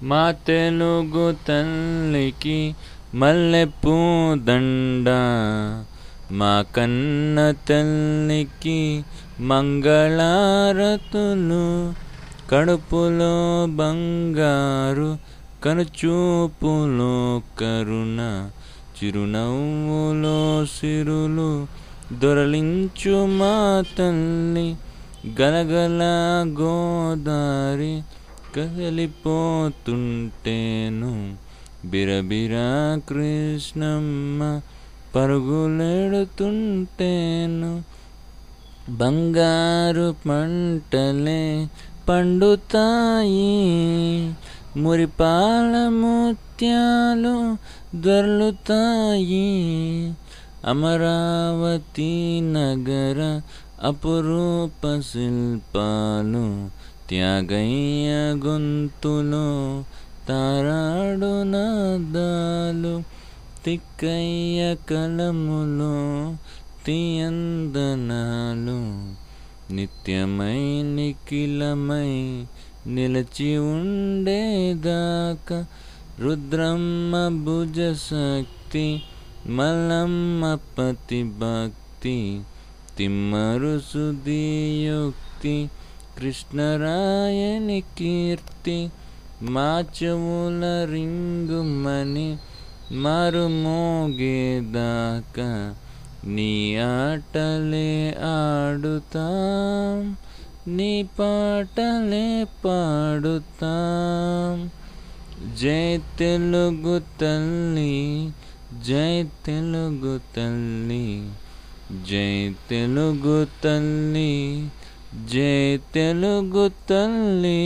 మా తెలుగు తల్లికి మల్లెపూ దండ, మా కన్న తల్లికి మంగళారతులు. కడుపులో బంగారు, కనుచూపులో కరుణ, చిరునవ్వులో సిరులు దొరలించు మా తల్లి. గలగల గోదారి కదిలిపోతుంటేను, బిరబిరా కృష్ణమ్మ పరుగులెడుతుంటేను. బంగారు పంటలే పండుతాయి, మురిపాల ముత్యాలు దొర్లుతాయి. అమరావతి నగర అపురూప శిల్పాలు, త్యాగయ్య గొంతులో తారాడు నాదాలు. తిక్కయ్య కలములో తీయందనాలు, నిత్యమై నిఖిలమై నిలచి ఉండేదాకా. రుద్రమ్మ భుజశక్తి, మల్లమ్మ పతిభక్తి, తిమ్మరు సుధియుక్తి, కృష్ణరాయని కీర్తి. మా చెవుల రింగుమని మరుమోగేదాకా నీ ఆటలే ఆడుతాం, నీ పాటలే పాడుతాం. జై తెలుగు తల్లి, జై తెలుగు తల్లి, జై తెలుగు తల్లి, జై తెలుగు తల్లి.